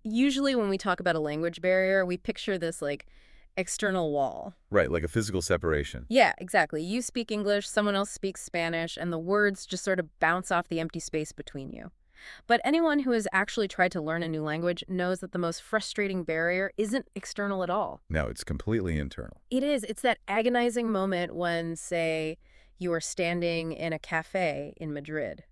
Usually when we talk about a language barrier, we picture this like external wall. Right, like a physical separation. Yeah, exactly. You speak English, someone else speaks Spanish, and the words just sort of bounce off the empty space between you. But anyone who has actually tried to learn a new language knows that the most frustrating barrier isn't external at all. No, it's completely internal. It is. It's that agonizing moment when, say, you are standing in a cafe in Madrid.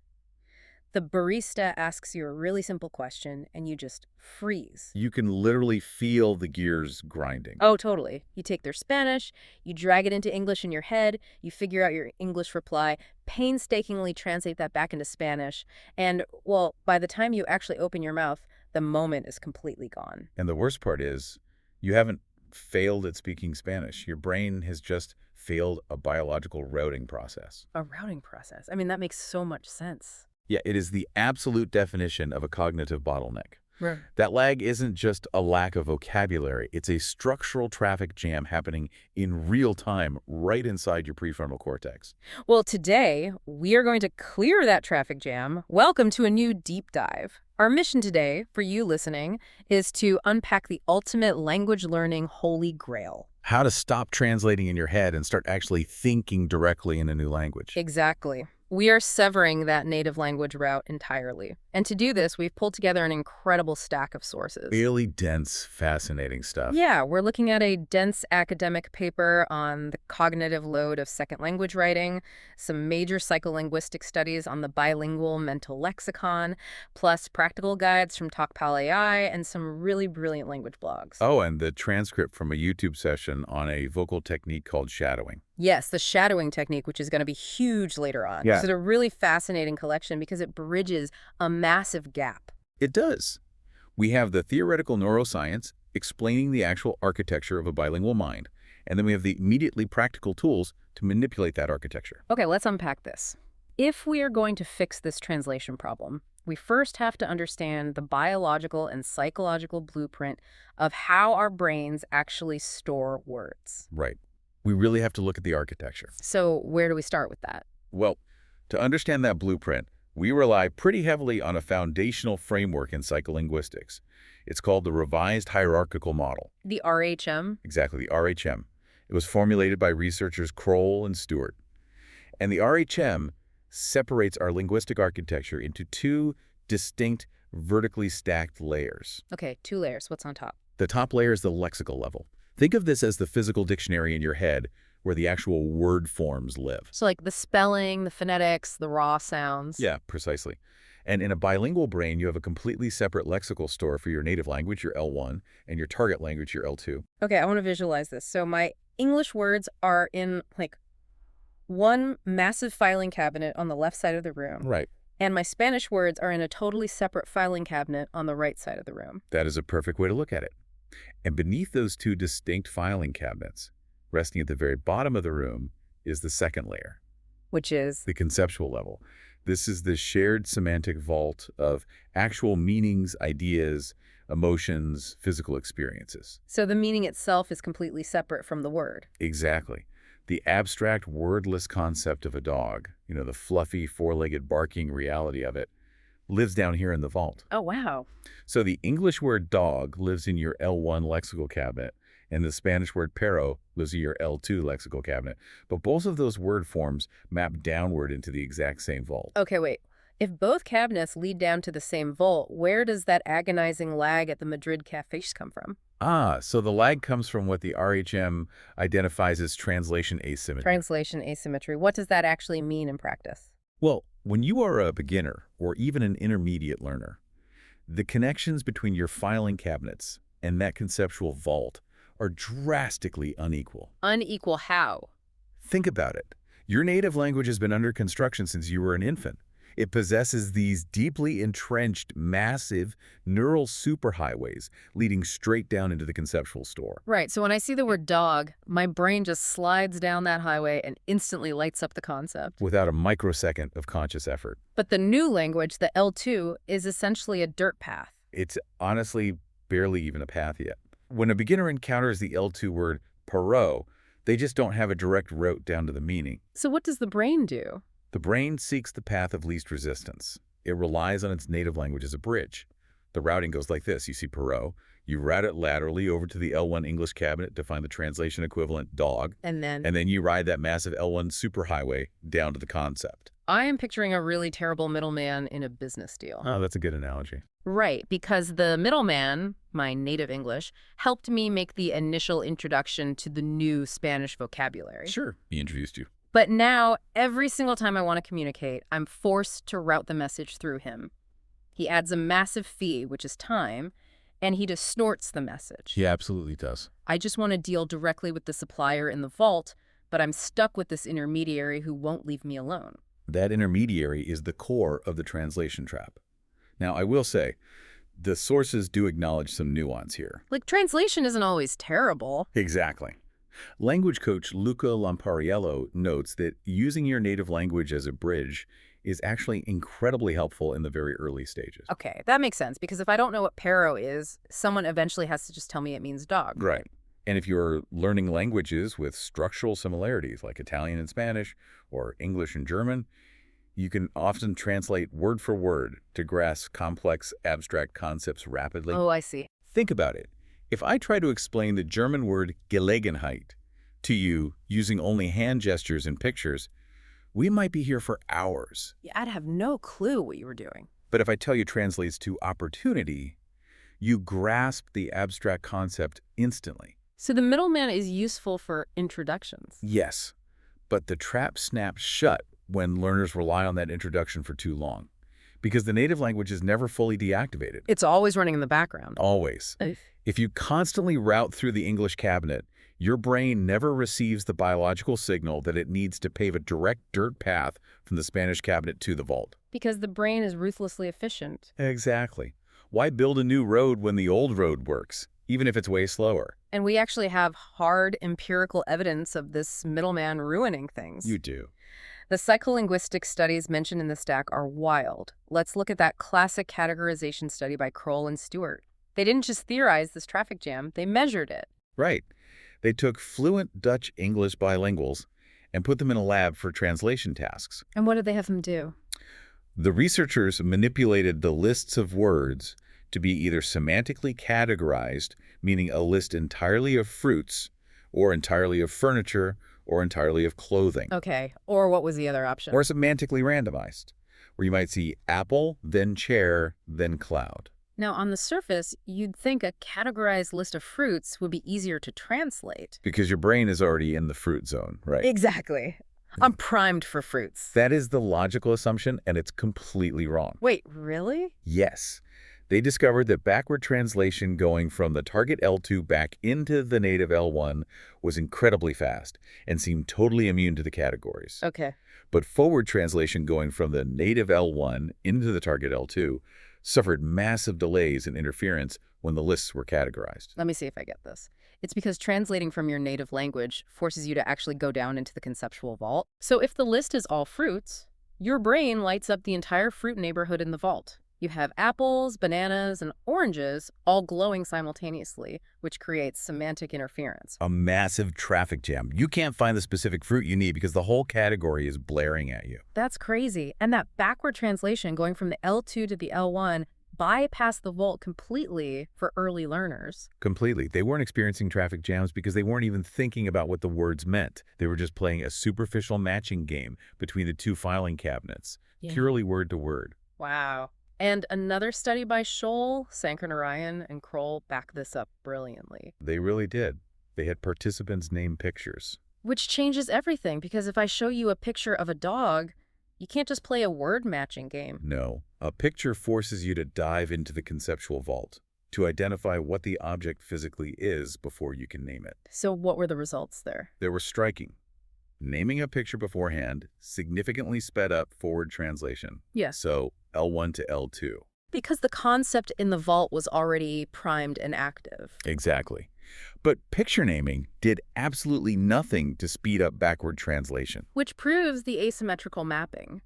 The barista asks you a really simple question, and you just freeze. You can literally feel the gears grinding. Oh, totally. You take their Spanish, you drag it into English in your head, you figure out your English reply, painstakingly translate that back into Spanish, and, well, by the time you actually open your mouth, the moment is completely gone. And the worst part is, you haven't failed at speaking Spanish. Your brain has just failed a biological routing process. A routing process. I mean, that makes so much sense. Yeah, it is the absolute definition of a cognitive bottleneck. Right. That lag isn't just a lack of vocabulary. It's a structural traffic jam happening in real time right inside your prefrontal cortex. Well, today, we are going to clear that traffic jam. Welcome to a new deep dive. Our mission today, for you listening, is to unpack the ultimate language learning holy grail. How to stop translating in your head and start actually thinking directly in a new language. Exactly. We are severing that native language route entirely. And to do this, we've pulled together an incredible stack of sources. Really dense, fascinating stuff. Yeah, we're looking at a dense academic paper on the cognitive load of second language writing, some major psycholinguistic studies on the bilingual mental lexicon, plus practical guides from TalkPal AI, and some really brilliant language blogs. Oh, and the transcript from a YouTube session on a vocal technique called shadowing. Yes, the shadowing technique, which is going to be huge later on. Yeah. It's a really fascinating collection because it bridges a massive gap. It does. We have the theoretical neuroscience explaining the actual architecture of a bilingual mind, and then we have the immediately practical tools to manipulate that architecture. Okay, let's unpack this. If we are going to fix this translation problem, we first have to understand the biological and psychological blueprint of how our brains actually store words. Right. We really have to look at the architecture. So where do we start with that? Well, to understand that blueprint, we rely pretty heavily on a foundational framework in psycholinguistics. It's called the Revised Hierarchical Model. The RHM? Exactly, the RHM. It was formulated by researchers Kroll and Stewart. And the RHM separates our linguistic architecture into two distinct, vertically stacked layers. Okay, 2 layers. What's on top? The top layer is the lexical level. Think of this as the physical dictionary in your head where the actual word forms live. So like the spelling, the phonetics, the raw sounds. Yeah, precisely. And in a bilingual brain, you have a completely separate lexical store for your native language, your L1, and your target language, your L2. Okay, I want to visualize this. So my English words are in like one massive filing cabinet on the left side of the room. Right. And my Spanish words are in a totally separate filing cabinet on the right side of the room. That is a perfect way to look at it. And beneath those two distinct filing cabinets, resting at the very bottom of the room, is the second layer. Which is? The conceptual level. This is the shared semantic vault of actual meanings, ideas, emotions, physical experiences. So the meaning itself is completely separate from the word. Exactly. The abstract, wordless concept of a dog, the fluffy, four-legged barking reality of it, lives down here in the vault. Oh, wow. So the English word dog lives in your L1 lexical cabinet, and the Spanish word perro lives in your L2 lexical cabinet. But both of those word forms map downward into the exact same vault. Okay, wait. If both cabinets lead down to the same vault, where does that agonizing lag at the Madrid cafes come from? So the lag comes from what the RHM identifies as translation asymmetry. Translation asymmetry. What does that actually mean in practice? Well, when you are a beginner or even an intermediate learner, the connections between your filing cabinets and that conceptual vault are drastically unequal. Unequal how? Think about it. Your native language has been under construction since you were an infant. It possesses these deeply entrenched, massive neural superhighways leading straight down into the conceptual store. Right, so when I see the word dog, my brain just slides down that highway and instantly lights up the concept. Without a microsecond of conscious effort. But the new language, the L2, is essentially a dirt path. It's honestly barely even a path yet. When a beginner encounters the L2 word perot, they just don't have a direct route down to the meaning. So what does the brain do? The brain seeks the path of least resistance. It relies on its native language as a bridge. The routing goes like this. You see Perot. You route it laterally over to the L1 English cabinet to find the translation equivalent dog. And then And then you ride that massive L1 superhighway down to the concept. I am picturing a really terrible middleman in a business deal. Oh, that's a good analogy. Right, because the middleman, my native English, helped me make the initial introduction to the new Spanish vocabulary. Sure. He introduced you. But now, every single time I want to communicate, I'm forced to route the message through him. He adds a massive fee, which is time, and he distorts the message. He absolutely does. I just want to deal directly with the supplier in the vault, but I'm stuck with this intermediary who won't leave me alone. That intermediary is the core of the translation trap. Now, I will say, the sources do acknowledge some nuance here. Like, translation isn't always terrible. Exactly. Language coach Luca Lampariello notes that using your native language as a bridge is actually incredibly helpful in the very early stages. Okay, that makes sense, because if I don't know what pero is, someone eventually has to just tell me it means dog. Right. And if you're learning languages with structural similarities like Italian and Spanish or English and German, you can often translate word for word to grasp complex abstract concepts rapidly. Oh, I see. Think about it. If I try to explain the German word Gelegenheit to you using only hand gestures and pictures, we might be here for hours. Yeah, I'd have no clue what you were doing. But if I tell you translates to opportunity, you grasp the abstract concept instantly. So the middleman is useful for introductions. Yes, but the trap snaps shut when learners rely on that introduction for too long, because the native language is never fully deactivated. It's always running in the background. Always. If you constantly route through the English cabinet, your brain never receives the biological signal that it needs to pave a direct dirt path from the Spanish cabinet to the vault. Because the brain is ruthlessly efficient. Exactly. Why build a new road when the old road works, even if it's way slower? And we actually have hard empirical evidence of this middleman ruining things. You do. The psycholinguistic studies mentioned in the stack are wild. Let's look at that classic categorization study by Kroll and Stewart. They didn't just theorize this traffic jam, they measured it. Right. They took fluent Dutch-English bilinguals and put them in a lab for translation tasks. And what did they have them do? The researchers manipulated the lists of words to be either semantically categorized, meaning a list entirely of fruits, or entirely of furniture, or entirely of clothing. Okay, or what was the other option? Or semantically randomized, where you might see apple, then chair, then cloud. Now, on the surface, you'd think a categorized list of fruits would be easier to translate. Because your brain is already in the fruit zone, right? Exactly. I'm primed for fruits. That is the logical assumption, and it's completely wrong. Wait, really? Yes. They discovered that backward translation going from the target L2 back into the native L1 was incredibly fast and seemed totally immune to the categories. Okay. But forward translation going from the native L1 into the target L2 suffered massive delays and interference when the lists were categorized. Let me see if I get this. It's because translating from your native language forces you to actually go down into the conceptual vault. So if the list is all fruits, your brain lights up the entire fruit neighborhood in the vault. You have apples, bananas, and oranges all glowing simultaneously, which creates semantic interference. A massive traffic jam. You can't find the specific fruit you need because the whole category is blaring at you. That's crazy. And that backward translation going from the L2 to the L1 bypassed the vault completely for early learners. Completely. They weren't experiencing traffic jams because they weren't even thinking about what the words meant. They were just playing a superficial matching game between the two filing cabinets, purely word to word. Wow. And another study by Scholl, Sanker-Narayan, and Kroll back this up brilliantly. They really did. They had participants name pictures. Which changes everything, because if I show you a picture of a dog, you can't just play a word matching game. No. A picture forces you to dive into the conceptual vault, to identify what the object physically is before you can name it. So what were the results there? They were striking. Naming a picture beforehand significantly sped up forward translation. Yes. So L1 to L2. Because the concept in the vault was already primed and active. Exactly. But picture naming did absolutely nothing to speed up backward translation. Which proves the asymmetrical mapping.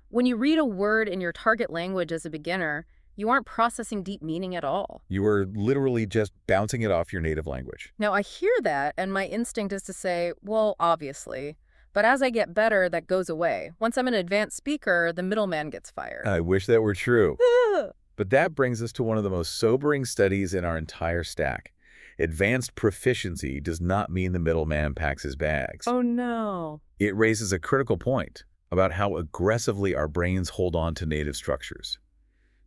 When you read a word in your target language as a beginner, you aren't processing deep meaning at all. You were literally just bouncing it off your native language. Now, I hear that, and my instinct is to say, well, obviously. But as I get better, that goes away. Once I'm an advanced speaker, the middleman gets fired. I wish that were true. But that brings us to one of the most sobering studies in our entire stack. Advanced proficiency does not mean the middleman packs his bags. Oh no. It raises a critical point about how aggressively our brains hold on to native structures.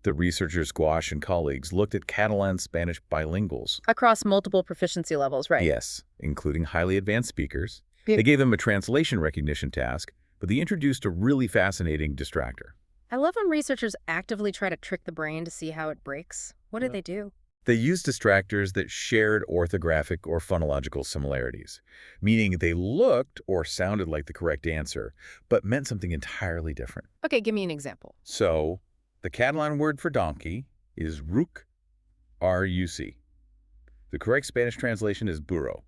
The researchers Gouache and colleagues looked at Catalan-Spanish bilinguals. Across multiple proficiency levels, right? Yes, including highly advanced speakers. Yeah. They gave them a translation recognition task, but they introduced a really fascinating distractor. I love when researchers actively try to trick the brain to see how it breaks. What did they do? They used distractors that shared orthographic or phonological similarities, meaning they looked or sounded like the correct answer, but meant something entirely different. Okay, give me an example. So, the Catalan word for donkey is ruc, R-U-C. The correct Spanish translation is burro.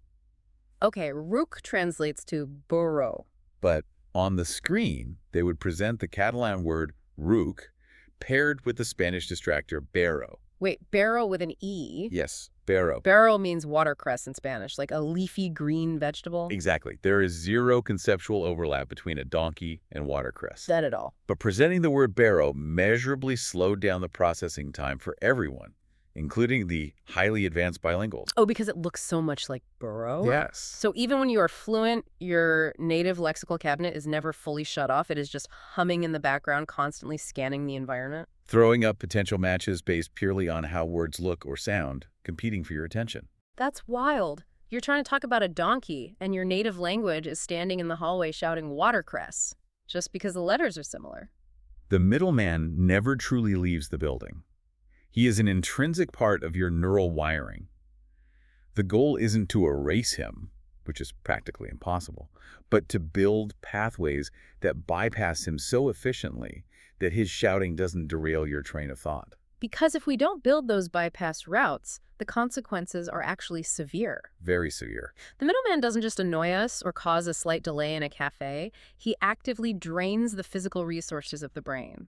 Okay, rook translates to burro. But on the screen, they would present the Catalan word ruc paired with the Spanish distractor barro. Wait, barro with an E? Yes, barro. Barro means watercress in Spanish, like a leafy green vegetable. Exactly. There is zero conceptual overlap between a donkey and watercress. None at all. But presenting the word barrow measurably slowed down the processing time for everyone, including the highly advanced bilinguals. Oh, because it looks so much like burro? Yes. So even when you are fluent, your native lexical cabinet is never fully shut off. It is just humming in the background, constantly scanning the environment. Throwing up potential matches based purely on how words look or sound, competing for your attention. That's wild. You're trying to talk about a donkey, and your native language is standing in the hallway shouting watercress, just because the letters are similar. The middleman never truly leaves the building. He is an intrinsic part of your neural wiring. The goal isn't to erase him, which is practically impossible, but to build pathways that bypass him so efficiently that his shouting doesn't derail your train of thought. Because if we don't build those bypass routes, the consequences are actually severe. Very severe. The middleman doesn't just annoy us or cause a slight delay in a cafe. He actively drains the physical resources of the brain.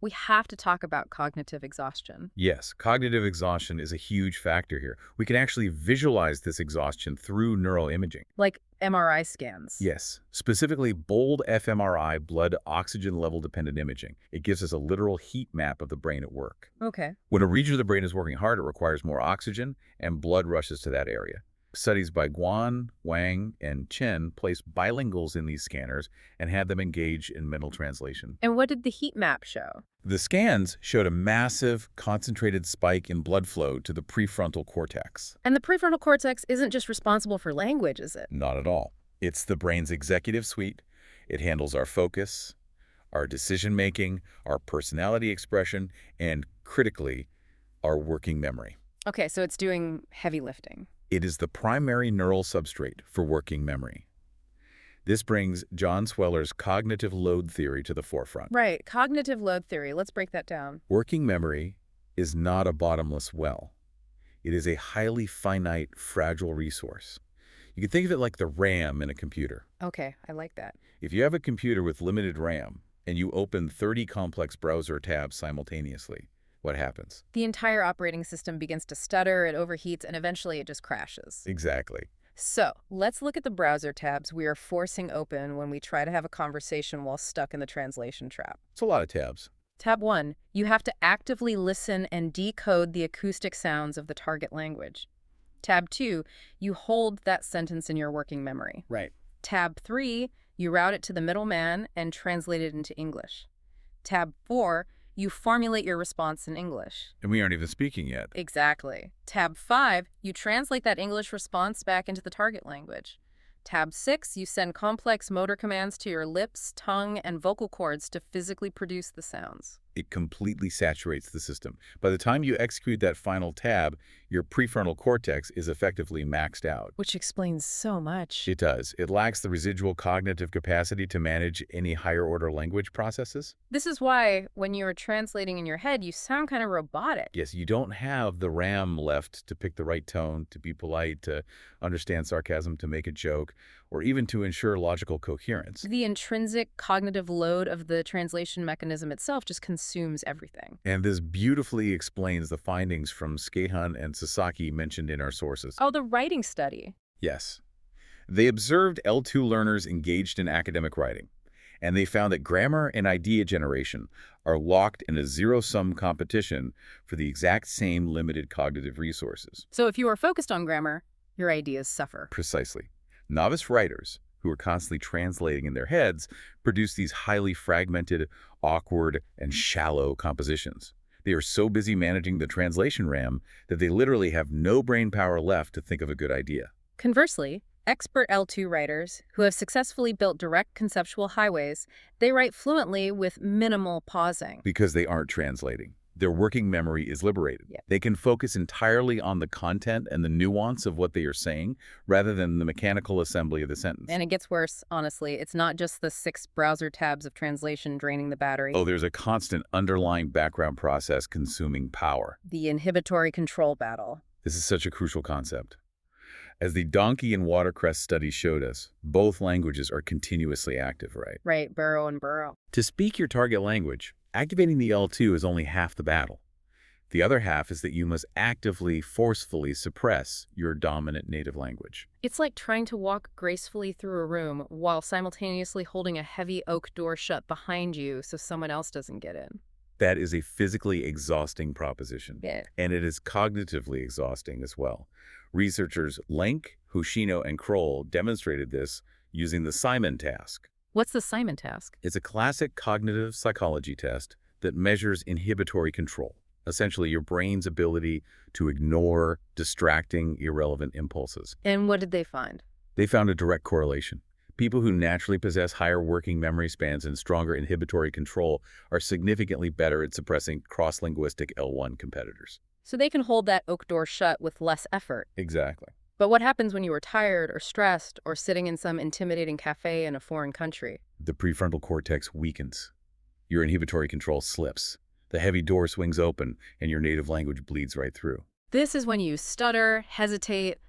We have to talk about cognitive exhaustion. Yes, cognitive exhaustion is a huge factor here. We can actually visualize this exhaustion through neural imaging. Like MRI scans. Yes, specifically bold fMRI blood oxygen level dependent imaging. It gives us a literal heat map of the brain at work. Okay. When a region of the brain is working hard, it requires more oxygen and blood rushes to that area. Studies by Guan, Wang, and Chen placed bilinguals in these scanners and had them engage in mental translation. And what did the heat map show? The scans showed a massive, concentrated spike in blood flow to the prefrontal cortex. And the prefrontal cortex isn't just responsible for language, is it? Not at all. It's the brain's executive suite. It handles our focus, our decision-making, our personality expression, and, critically, our working memory. Okay, so it's doing heavy lifting. It is the primary neural substrate for working memory. This brings John Sweller's cognitive load theory to the forefront. Right, cognitive load theory. Let's break that down. Working memory is not a bottomless well. It is a highly finite, fragile resource. You can think of it like the RAM in a computer. Okay, I like that. If you have a computer with limited RAM and you open 30 complex browser tabs simultaneously, what happens? The entire operating system begins to stutter, it overheats, and eventually it just crashes. Exactly. So, let's look at the browser tabs we are forcing open when we try to have a conversation while stuck in the translation trap. It's a lot of tabs. Tab 1, you have to actively listen and decode the acoustic sounds of the target language. Tab 2, you hold that sentence in your working memory. Right. Tab 3, you route it to the middleman and translate it into English. Tab 4, you formulate your response in English. And we aren't even speaking yet. Exactly. Tab 5, you translate that English response back into the target language. Tab 6, you send complex motor commands to your lips, tongue, and vocal cords to physically produce the sounds. It completely saturates the system. By the time you execute that final tab, your prefrontal cortex is effectively maxed out. Which explains so much. It does. It lacks the residual cognitive capacity to manage any higher-order language processes. This is why, when you're translating in your head, you sound kind of robotic. Yes, you don't have the RAM left to pick the right tone, to be polite, to understand sarcasm, to make a joke, or even to ensure logical coherence. The intrinsic cognitive load of the translation mechanism itself just consumes everything. And this beautifully explains the findings from Skehan and Sasaki mentioned in our sources. Oh, the writing study. Yes. They observed L2 learners engaged in academic writing, And they found that grammar and idea generation are locked in a zero-sum competition for the exact same limited cognitive resources. So if you are focused on grammar, your ideas suffer. Precisely. Novice writers, who are constantly translating in their heads, produce these highly fragmented, awkward, and shallow compositions. They are so busy managing the translation RAM that they literally have no brain power left to think of a good idea. Conversely, expert L2 writers who have successfully built direct conceptual highways, they write fluently with minimal pausing. Because they aren't translating. Their working memory is liberated. Yeah. They can focus entirely on the content and the nuance of what they are saying, rather than the mechanical assembly of the sentence. And it gets worse, honestly. It's not just the 6 browser tabs of translation draining the battery. Oh, there's a constant underlying background process consuming power. The inhibitory control battle. This is such a crucial concept. As the donkey and watercress study showed us, both languages are continuously active, right? Right, burrow and burrow. To speak your target language, activating the L2 is only half the battle. The other half is that you must actively, forcefully suppress your dominant native language. It's like trying to walk gracefully through a room while simultaneously holding a heavy oak door shut behind you so someone else doesn't get in. That is a physically exhausting proposition. Yeah. And it is cognitively exhausting as well. Researchers Lenk, Hoshino, and Kroll demonstrated this using the Simon task. What's the Simon task? It's a classic cognitive psychology test that measures inhibitory control, essentially your brain's ability to ignore distracting, irrelevant impulses. And what did they find? They found a direct correlation. People who naturally possess higher working memory spans and stronger inhibitory control are significantly better at suppressing cross-linguistic L1 competitors. So they can hold that oak door shut with less effort. Exactly. But what happens when you are tired or stressed or sitting in some intimidating cafe in a foreign country? The prefrontal cortex weakens. Your inhibitory control slips. The heavy door swings open, and your native language bleeds right through. This is when you stutter, hesitate,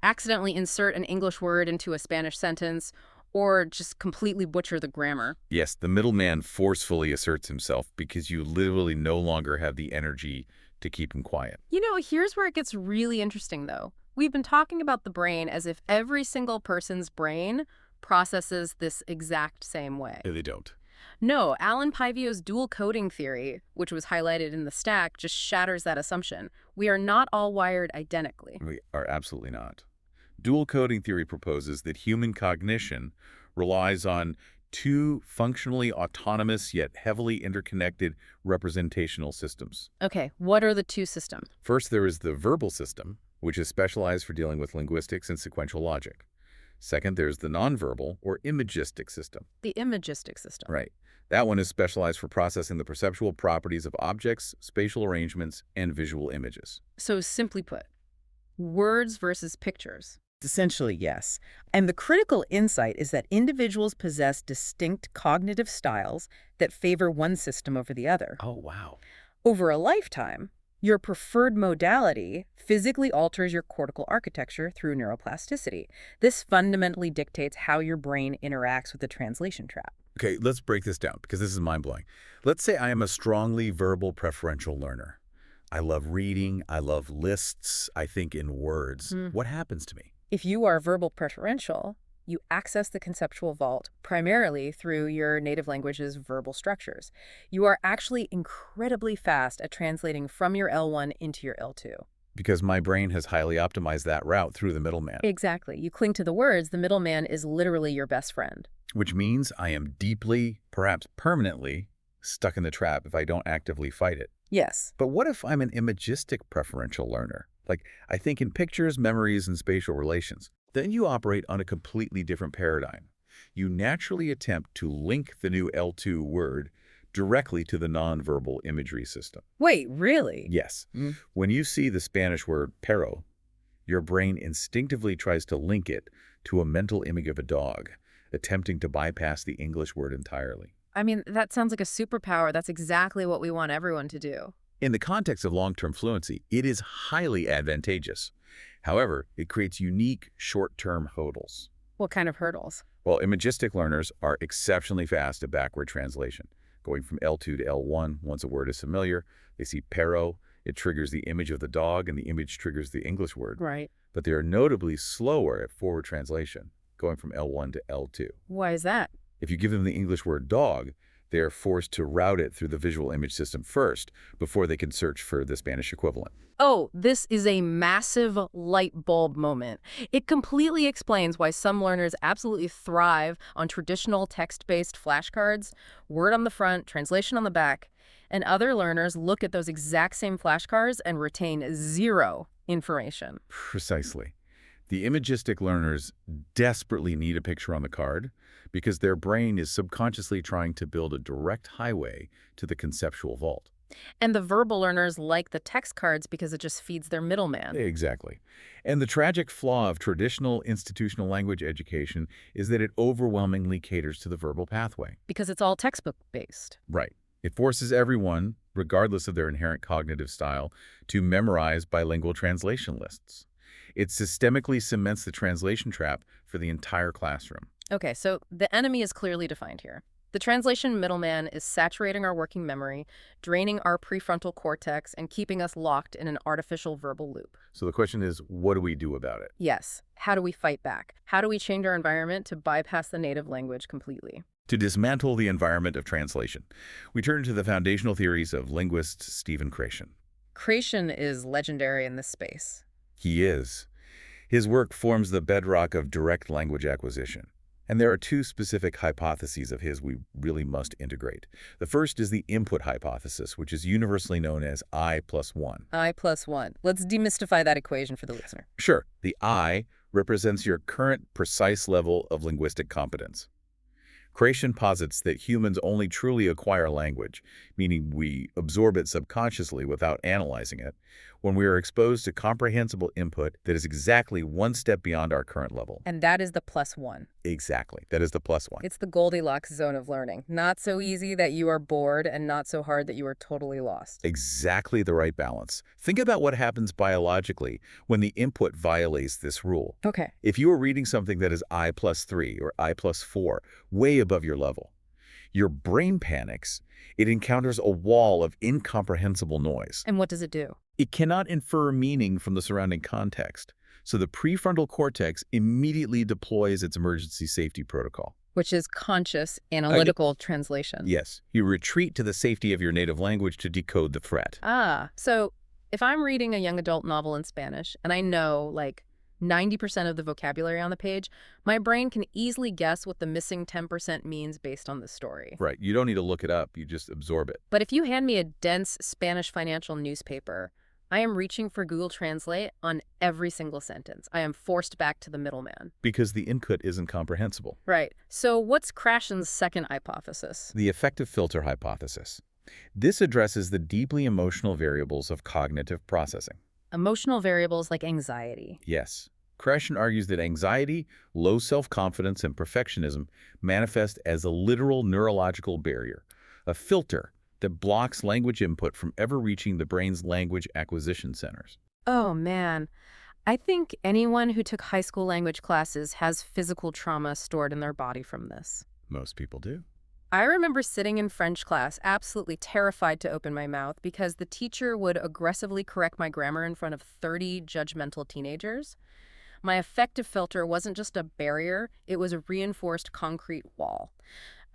accidentally insert an English word into a Spanish sentence, or just completely butcher the grammar. Yes, the middleman forcefully asserts himself because you literally no longer have the energy to keep him quiet. You know, here's where it gets really interesting, though. We've been talking about the brain as if every single person's brain processes this exact same way. They don't. No, Alan Pivio's dual coding theory, which was highlighted in the stack, just shatters that assumption. We are not all wired identically. We are absolutely not. Dual coding theory proposes that human cognition relies on two functionally autonomous yet heavily interconnected representational systems. Okay, what are the two systems? First, there is the verbal system, which is specialized for dealing with linguistics and sequential logic. Second, there's the nonverbal or imagistic system. The imagistic system. Right. That one is specialized for processing the perceptual properties of objects, spatial arrangements, and visual images. So simply put, words versus pictures. Essentially, yes. And the critical insight is that individuals possess distinct cognitive styles that favor one system over the other. Oh, wow. Over a lifetime, your preferred modality physically alters your cortical architecture through neuroplasticity. This fundamentally dictates how your brain interacts with the translation trap. Okay, let's break this down because this is mind-blowing. Let's say I am a strongly verbal preferential learner. I love reading, I love lists, I think in words. What happens to me? If you are verbal preferential, you access the conceptual vault primarily through your native language's verbal structures. You are actually incredibly fast at translating from your L1 into your L2. Because my brain has highly optimized that route through the middleman. Exactly. You cling to the words, the middleman is literally your best friend. Which means I am deeply, perhaps permanently, stuck in the trap if I don't actively fight it. Yes. But what if I'm an imagistic preferential learner? Like, I think in pictures, memories, and spatial relations. Then you operate on a completely different paradigm. You naturally attempt to link the new L2 word directly to the nonverbal imagery system. Wait, really? Yes. When you see the Spanish word perro, your brain instinctively tries to link it to a mental image of a dog, attempting to bypass the English word entirely. I mean, that sounds like a superpower. That's exactly what we want everyone to do. In the context of long-term fluency, it is highly advantageous. However, it creates unique short-term hurdles. What kind of hurdles? Well, imagistic learners are exceptionally fast at backward translation. Going from L2 to L1, once a word is familiar, they see perro, it triggers the image of the dog, and the image triggers the English word. Right. But they are notably slower at forward translation, going from L1 to L2. Why is that? If you give them the English word dog, they are forced to route it through the visual image system first before they can search for the Spanish equivalent. Oh, this is a massive light bulb moment. It completely explains why some learners absolutely thrive on traditional text-based flashcards, word on the front, translation on the back, and other learners look at those exact same flashcards and retain zero information. Precisely. The imagistic learners desperately need a picture on the card because their brain is subconsciously trying to build a direct highway to the conceptual vault. And the verbal learners like the text cards because it just feeds their middleman. Exactly. And the tragic flaw of traditional institutional language education is that it overwhelmingly caters to the verbal pathway. Because it's all textbook-based. Right. It forces everyone, regardless of their inherent cognitive style, to memorize bilingual translation lists. It systemically cements the translation trap for the entire classroom. Okay, so the enemy is clearly defined here. The translation middleman is saturating our working memory, draining our prefrontal cortex, and keeping us locked in an artificial verbal loop. So the question is, what do we do about it? Yes, how do we fight back? How do we change our environment to bypass the native language completely? To dismantle the environment of translation, we turn to the foundational theories of linguist Stephen Krashen. Creation is legendary in this space. He is. His work forms the bedrock of direct language acquisition. And there are two specific hypotheses of his we really must integrate. The first is the input hypothesis, which is universally known as I+1. I+1. Let's demystify that equation for the listener. Sure, the I represents your current precise level of linguistic competence. Krashen posits that humans only truly acquire language, meaning we absorb it subconsciously without analyzing it, when we are exposed to comprehensible input that is exactly one step beyond our current level. And that is the +1. Exactly. That is the +1. It's the Goldilocks zone of learning. Not so easy that you are bored and not so hard that you are totally lost. Exactly the right balance. Think about what happens biologically when the input violates this rule. Okay. If you are reading something that is I+3 or I+4, way above your level, your brain panics. It encounters a wall of incomprehensible noise. And what does it do? It cannot infer meaning from the surrounding context, so the prefrontal cortex immediately deploys its emergency safety protocol. Which is conscious analytical translation. Yes, you retreat to the safety of your native language to decode the threat. So if I'm reading a young adult novel in Spanish and I know, like, 90% of the vocabulary on the page, my brain can easily guess what the missing 10% means based on the story. Right. You don't need to look it up. You just absorb it. But if you hand me a dense Spanish financial newspaper, I am reaching for Google Translate on every single sentence. I am forced back to the middleman. Because the input isn't comprehensible. Right. So what's Krashen's second hypothesis? The effective filter hypothesis. This addresses the deeply emotional variables of cognitive processing. Emotional variables like anxiety. Yes. Krashen argues that anxiety, low self-confidence, and perfectionism manifest as a literal neurological barrier, a filter that blocks language input from ever reaching the brain's language acquisition centers. Oh, man. I think anyone who took high school language classes has physical trauma stored in their body from this. Most people do. I remember sitting in French class, absolutely terrified to open my mouth because the teacher would aggressively correct my grammar in front of 30 judgmental teenagers. My affective filter wasn't just a barrier, it was a reinforced concrete wall.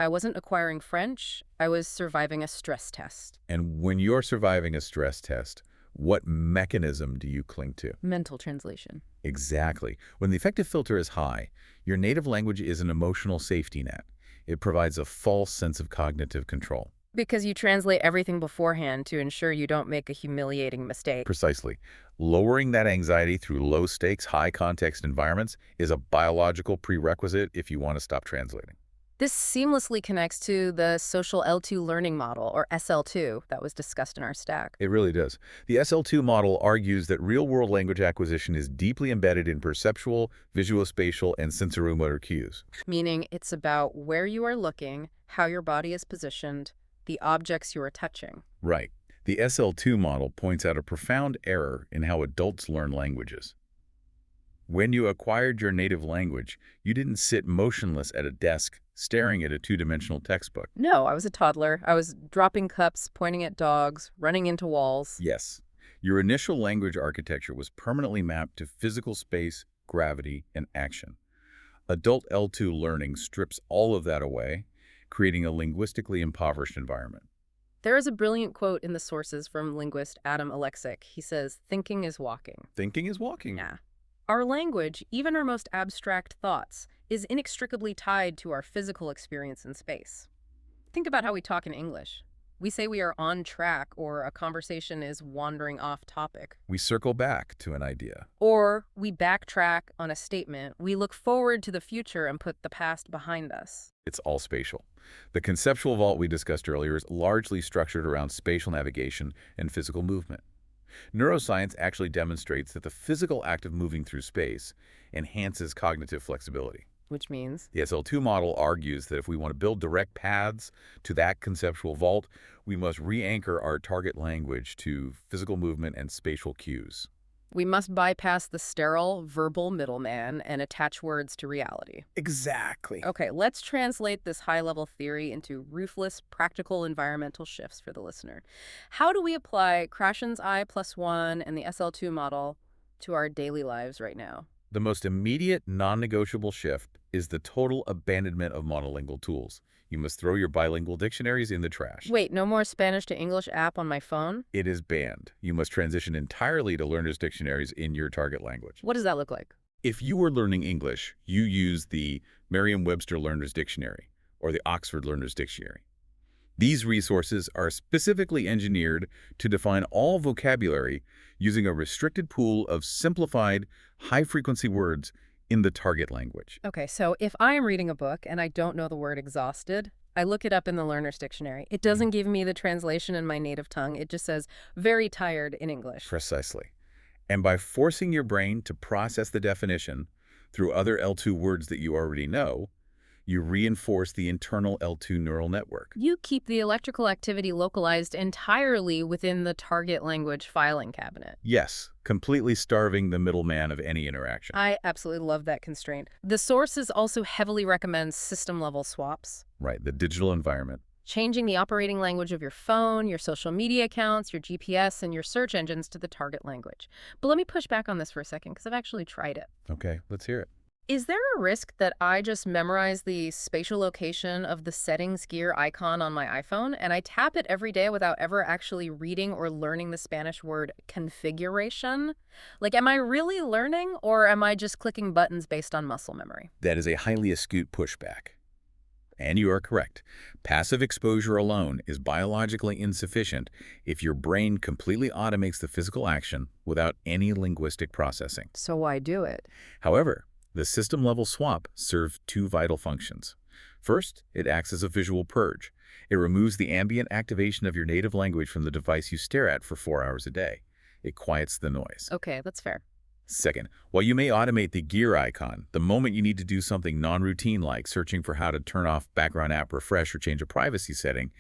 I wasn't acquiring French, I was surviving a stress test. And when you're surviving a stress test, what mechanism do you cling to? Mental translation. Exactly. When the effective filter is high, your native language is an emotional safety net. It provides a false sense of cognitive control. Because you translate everything beforehand to ensure you don't make a humiliating mistake. Precisely. Lowering that anxiety through low-stakes, high-context environments is a biological prerequisite if you want to stop translating. This seamlessly connects to the social L2 learning model, or SL2, that was discussed in our stack. It really does. The SL2 model argues that real-world language acquisition is deeply embedded in perceptual, visuospatial, and sensorimotor cues. Meaning it's about where you are looking, how your body is positioned, the objects you are touching. Right. The SL2 model points out a profound error in how adults learn languages. When you acquired your native language, you didn't sit motionless at a desk staring at a two-dimensional textbook. No, I was a toddler. I was dropping cups, pointing at dogs, running into walls. Yes. Your initial language architecture was permanently mapped to physical space, gravity, and action. Adult L2 learning strips all of that away, creating a linguistically impoverished environment. There is a brilliant quote in the sources from linguist Adam Alexic. He says, "Thinking is walking." Thinking is walking. Yeah. Our language, even our most abstract thoughts, is inextricably tied to our physical experience in space. Think about how we talk in English. We say we are on track or a conversation is wandering off topic. We circle back to an idea. Or we backtrack on a statement. We look forward to the future and put the past behind us. It's all spatial. The conceptual vault we discussed earlier is largely structured around spatial navigation and physical movement. Neuroscience actually demonstrates that the physical act of moving through space enhances cognitive flexibility. Which means? The SL2 model argues that if we want to build direct paths to that conceptual vault, we must re-anchor our target language to physical movement and spatial cues. We must bypass the sterile, verbal middleman and attach words to reality. Exactly. Okay, let's translate this high-level theory into ruthless, practical environmental shifts for the listener. How do we apply Krashen's I+1 and the SL2 model to our daily lives right now? The most immediate, non-negotiable shift is the total abandonment of monolingual tools. You must throw your bilingual dictionaries in the trash. Wait, no more Spanish to English app on my phone? It is banned. You must transition entirely to learner's dictionaries in your target language. What does that look like? If you were learning English, you use the Merriam-Webster Learner's Dictionary or the Oxford Learner's Dictionary. These resources are specifically engineered to define all vocabulary using a restricted pool of simplified, high-frequency words in the target language. Okay, so if I am reading a book and I don't know the word exhausted, I look it up in the Learner's Dictionary. It doesn't give me the translation in my native tongue. It just says, very tired in English. Precisely. And by forcing your brain to process the definition through other L2 words that you already know, you reinforce the internal L2 neural network. You keep the electrical activity localized entirely within the target language filing cabinet. Yes, completely starving the middleman of any interaction. I absolutely love that constraint. The sources also heavily recommend system-level swaps. Right, the digital environment. Changing the operating language of your phone, your social media accounts, your GPS, and your search engines to the target language. But let me push back on this for a second, because I've actually tried it. Okay, let's hear it. Is there a risk that I just memorize the spatial location of the settings gear icon on my iPhone and I tap it every day without ever actually reading or learning the Spanish word configuration? Like, am I really learning or am I just clicking buttons based on muscle memory? That is a highly astute pushback. And you are correct. Passive exposure alone is biologically insufficient if your brain completely automates the physical action without any linguistic processing. So why do it? However, the system-level swap serves two vital functions. First, it acts as a visual purge. It removes the ambient activation of your native language from the device you stare at for 4 hours a day. It quiets the noise. Okay, that's fair. Second, while you may automate the gear icon, the moment you need to do something non-routine like searching for how to turn off background app refresh or change a privacy setting,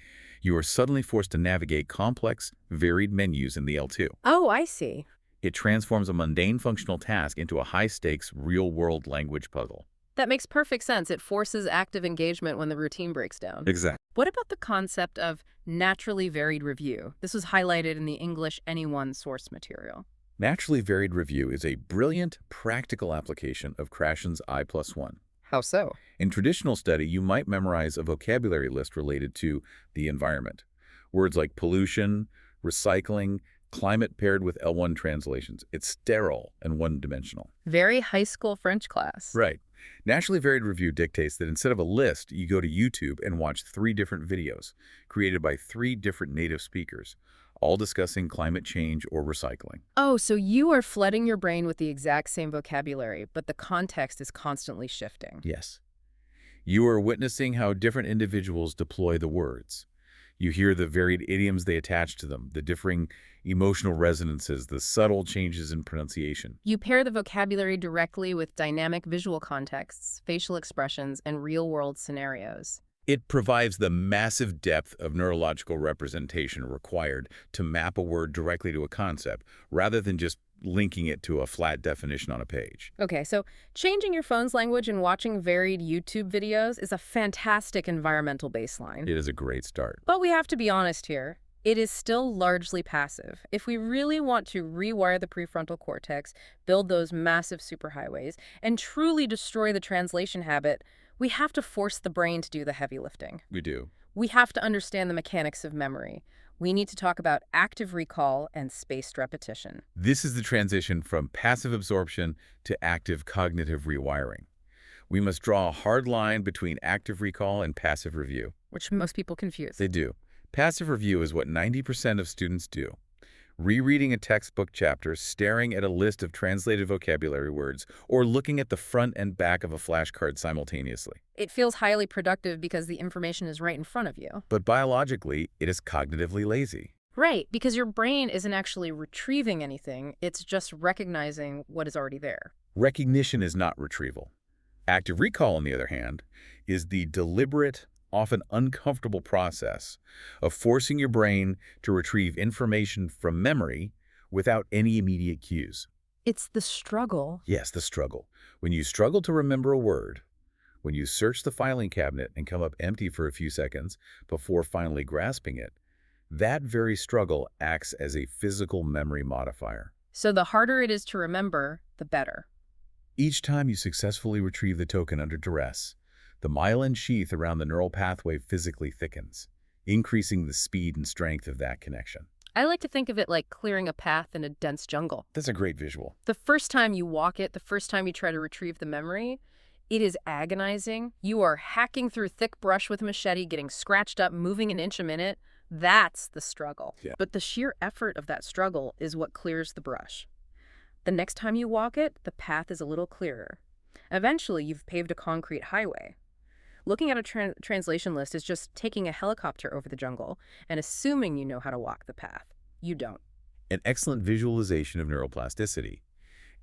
you are suddenly forced to navigate complex, varied menus in the L2. Oh, I see. It transforms a mundane functional task into a high-stakes, real-world language puzzle. That makes perfect sense. It forces active engagement when the routine breaks down. Exactly. What about the concept of naturally varied review? This was highlighted in the English Anyone source material. Naturally varied review is a brilliant, practical application of Krashen's I+1. How so? In traditional study, you might memorize a vocabulary list related to the environment. Words like pollution, recycling, climate paired with L1 translations. It's sterile and one-dimensional. Very high school French class. Right. Naturally varied review dictates that instead of a list, you go to YouTube and watch 3 different videos created by 3 different native speakers, all discussing climate change or recycling. Oh, so you are flooding your brain with the exact same vocabulary, but the context is constantly shifting. Yes. You are witnessing how different individuals deploy the words. You hear the varied idioms they attach to them, the differing emotional resonances, the subtle changes in pronunciation. You pair the vocabulary directly with dynamic visual contexts, facial expressions, and real-world scenarios. It provides the massive depth of neurological representation required to map a word directly to a concept, rather than just linking it to a flat definition on a page. Okay, so changing your phone's language and watching varied YouTube videos is a fantastic environmental baseline. It is a great start. But we have to be honest here. It is still largely passive. If we really want to rewire the prefrontal cortex, build those massive superhighways, and truly destroy the translation habit, we have to force the brain to do the heavy lifting. We do. We have to understand the mechanics of memory. We need to talk about active recall and spaced repetition. This is the transition from passive absorption to active cognitive rewiring. We must draw a hard line between active recall and passive review. Which most people confuse. They do. Passive review is what 90% of students do. Rereading a textbook chapter, staring at a list of translated vocabulary words, or looking at the front and back of a flashcard simultaneously. It feels highly productive because the information is right in front of you. But biologically, it is cognitively lazy. Right, because your brain isn't actually retrieving anything, it's just recognizing what is already there. Recognition is not retrieval. Active recall, on the other hand, is the deliberate, often uncomfortable process of forcing your brain to retrieve information from memory without any immediate cues. It's the struggle. Yes, the struggle. When you struggle to remember a word, when you search the filing cabinet and come up empty for a few seconds before finally grasping it, that very struggle acts as a physical memory modifier. So the harder it is to remember, the better. Each time you successfully retrieve the token under duress, the myelin sheath around the neural pathway physically thickens, increasing the speed and strength of that connection. I like to think of it like clearing a path in a dense jungle. That's a great visual. The first time you walk it, the first time you try to retrieve the memory, it is agonizing. You are hacking through thick brush with a machete, getting scratched up, moving an inch a minute. That's the struggle. Yeah. But the sheer effort of that struggle is what clears the brush. The next time you walk it, the path is a little clearer. Eventually, you've paved a concrete highway. Looking at a translation list is just taking a helicopter over the jungle and assuming you know how to walk the path. You don't. An excellent visualization of neuroplasticity.